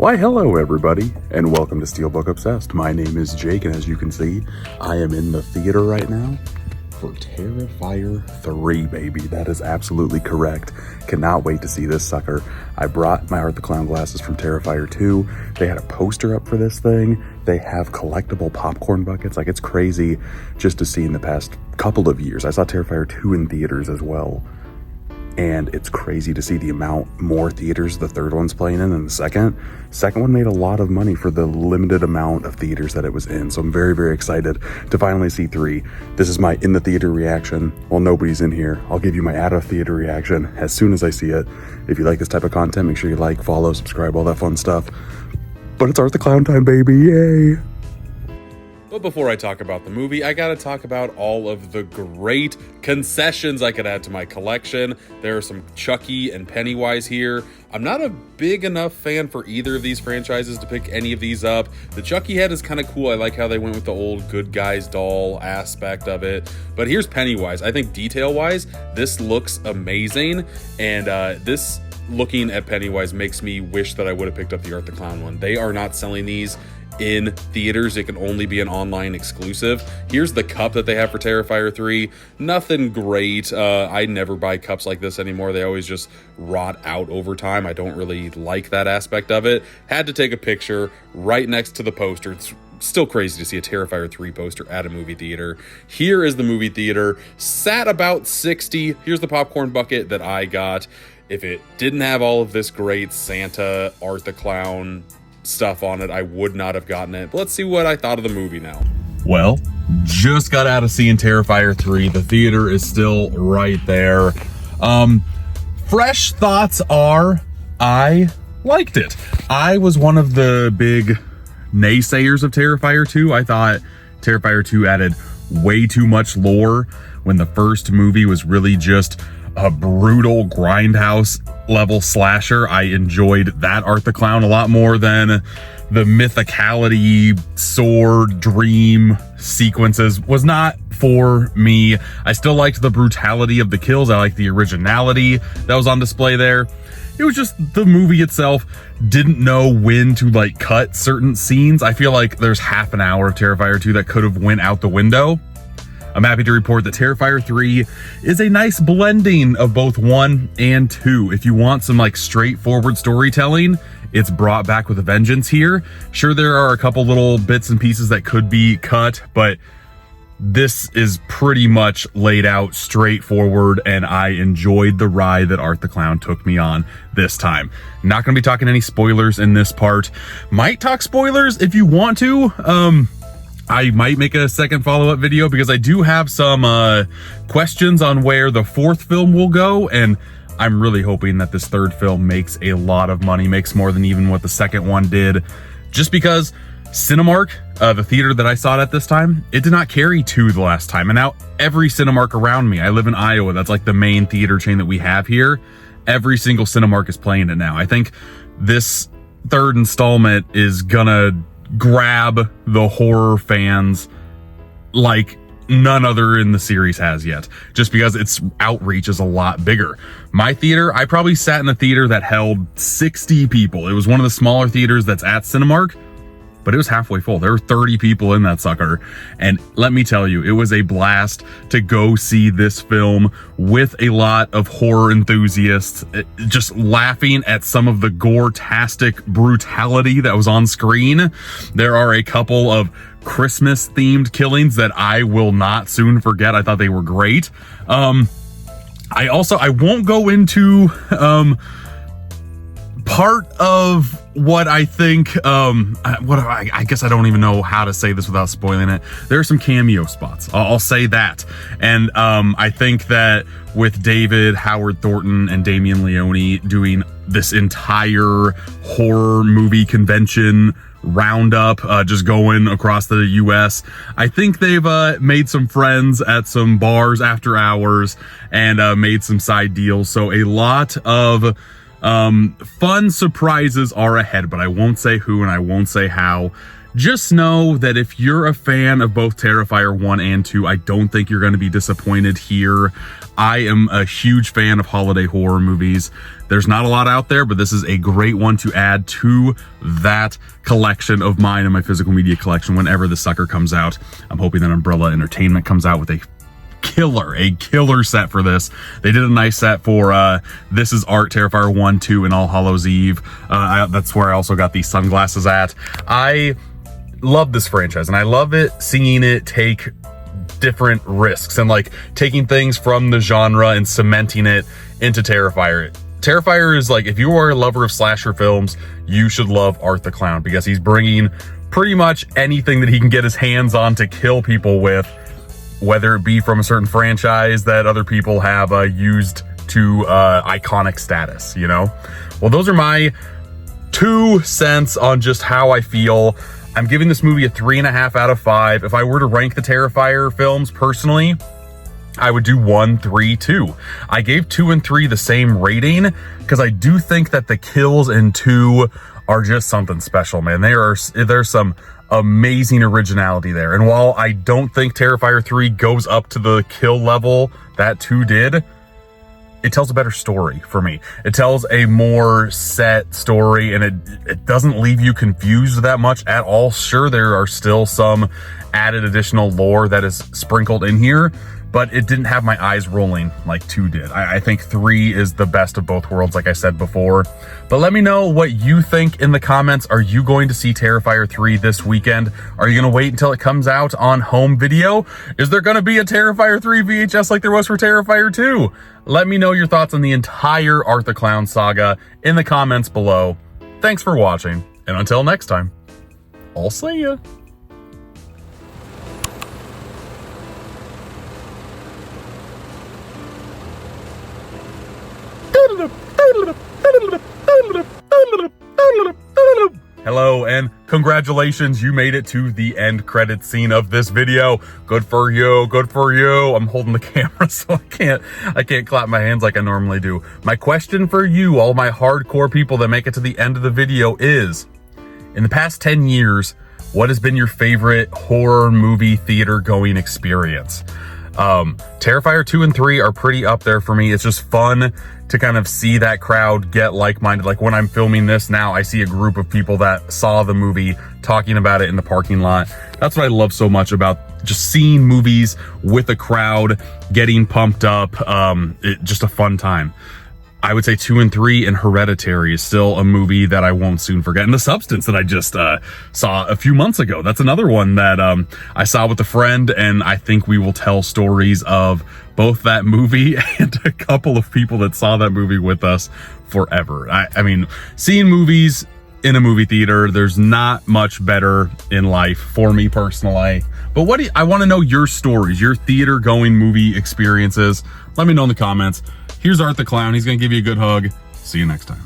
Why hello everybody, and welcome to Steelbook Obsessed. My name is Jake, and as you can see, I am in the theater right now for Terrifier 3, baby. That is absolutely correct. Cannot wait to see this sucker. I brought my Art the Clown glasses from Terrifier 2. They had a poster up for this thing. They have collectible popcorn buckets. Like, it's crazy just to see in the past couple of years. I saw Terrifier 2 in theaters as well. And it's crazy to see the amount more theaters the third one's playing in than the second. Second one made a lot of money for the limited amount of theaters that it was in. So I'm very, very excited to finally see 3. This is my in the theater reaction. While nobody's in here, I'll give you my out of theater reaction as soon as I see it. If you like this type of content, make sure you like, follow, subscribe, all that fun stuff. But it's Art the Clown time, baby, yay! But before I talk about the movie, I gotta talk about all of the great concessions I could add to my collection. There are some Chucky and Pennywise here. I'm not a big enough fan for either of these franchises to pick any of these up. The Chucky head is kind of cool. I like how they went with the old good guys doll aspect of it. But here's Pennywise. I think detail-wise, this looks amazing. And this looking at Pennywise makes me wish that I would have picked up the Art the Clown one. They are not selling these in theaters. It can only be an online exclusive. Here's the cup that they have for Terrifier 3. Nothing great. I never buy cups like this anymore. They always just rot out over time. I don't really like that aspect of it. Had to take a picture right next to the poster. It's still crazy to see a Terrifier 3 poster at a movie theater. Here is the movie theater. Sat about 60. Here's the popcorn bucket that I got. If it didn't have all of this great Santa, Art the Clown stuff on it, I would not have gotten it. But let's see what I thought of the movie now. Well, just got out of seeing Terrifier 3. The theater is still right there. Fresh thoughts are, I liked it. I was one of the big naysayers of Terrifier 2. I thought Terrifier 2 added way too much lore when the first movie was really just a brutal grindhouse level slasher. I enjoyed that Art the Clown a lot more than the mythicality sword dream sequences. Was not for me. I still liked the brutality of the kills. I liked the originality that was on display there. It was just the movie itself didn't know when to like cut certain scenes. I feel like there's half an hour of Terrifier 2 that could have went out the window. I'm happy to report that Terrifier 3 is a nice blending of both 1 and 2. If you want some like straightforward storytelling, it's brought back with a vengeance here. Sure, there are a couple little bits and pieces that could be cut, but this is pretty much laid out straightforward, and I enjoyed the ride that Art the Clown took me on this time. Not going to be talking any spoilers in this part. Might talk spoilers if you want to. I might make a second follow-up video because I do have some questions on where the 4th film will go, and I'm really hoping that this 3rd film makes a lot of money, makes more than even what the 2nd one did, just because Cinemark, the theater that I saw it at this time, it did not carry 2 the last time, and now every Cinemark around me, I live in Iowa, that's like the main theater chain that we have here, every single Cinemark is playing it now. I think this 3rd installment is gonna grab the horror fans like none other in the series has yet, just because its outreach is a lot bigger. My theater, I probably sat in a theater that held 60 people. It was one of the smaller theaters that's at Cinemark, but it was halfway full. There were 30 people in that sucker. And let me tell you, it was a blast to go see this film with a lot of horror enthusiasts, just laughing at some of the gore-tastic brutality that was on screen. There are a couple of Christmas-themed killings that I will not soon forget. I thought they were great. I won't go into part of what I think, I guess I don't even know how to say this without spoiling it. There are some cameo spots. I'll say that. And I think that with David Howard Thornton and Damien Leone doing this entire horror movie convention roundup, just going across the US, I think they've made some friends at some bars after hours and made some side deals. So a lot of fun surprises are ahead, but I won't say who and I won't say how. just know that if you're a fan of both Terrifier 1 and 2, I don't think you're going to be disappointed here. I am a huge fan of holiday horror movies. There's not a lot out there, but this is a great one to add to that collection of mine and my physical media collection whenever the sucker comes out. I'm hoping that Umbrella Entertainment comes out with a killer set for this. They did a nice set for This Is Art, Terrifier 1, 2, and All Hallows Eve. That's where I also got these sunglasses at. I love this franchise, and I love it seeing it take different risks and like taking things from the genre and cementing it into Terrifier. Terrifier is like, if you are a lover of slasher films, you should love Art the Clown, because he's bringing pretty much anything that he can get his hands on to kill people with, whether it be from a certain franchise that other people have used to iconic status, you know? Well, those are my 2 cents on just how I feel. I'm giving this movie a 3.5 out of 5. If I were to rank the Terrifier films personally, I would do 1, 3, 2. I gave 2 and 3 the same rating because I do think that the kills in 2 are just something special, man. There's some amazing originality there. And while I don't think Terrifier 3 goes up to the kill level that 2 did, it tells a better story for me. It tells a more set story, and it doesn't leave you confused that much at all. Sure, there are still some added additional lore that is sprinkled in here, but it didn't have my eyes rolling like 2 did. I think 3 is the best of both worlds, like I said before. But let me know what you think in the comments. Are you going to see Terrifier 3 this weekend? Are you going to wait until it comes out on home video? Is there going to be a Terrifier 3 VHS like there was for Terrifier 2? Let me know your thoughts on the entire Art the Clown saga in the comments below. Thanks for watching, and until next time, I'll see ya. Hello and congratulations, you made it to the end credit scene of this video. Good for you, good for you. I'm holding the camera so I can't clap my hands like I normally do. My question for you, all my hardcore people that make it to the end of the video, is in the past 10 years, what has been your favorite horror movie theater going experience? Terrifier 2 and 3 are pretty up there for me. It's just fun to kind of see that crowd get like-minded. Like when I'm filming this now, I see a group of people that saw the movie talking about it in the parking lot. That's what I love so much about just seeing movies with a crowd getting pumped up. Just a fun time. I would say 2 and 3 and Hereditary is still a movie that I won't soon forget. And The Substance that I just saw a few months ago. That's another one that I saw with a friend, and I think we will tell stories of both that movie and a couple of people that saw that movie with us forever. I mean, seeing movies in a movie theater, there's not much better in life for me personally. But I want to know your stories, your theater going movie experiences. Let me know in the comments. Here's Art the Clown. He's going to give you a good hug. See you next time.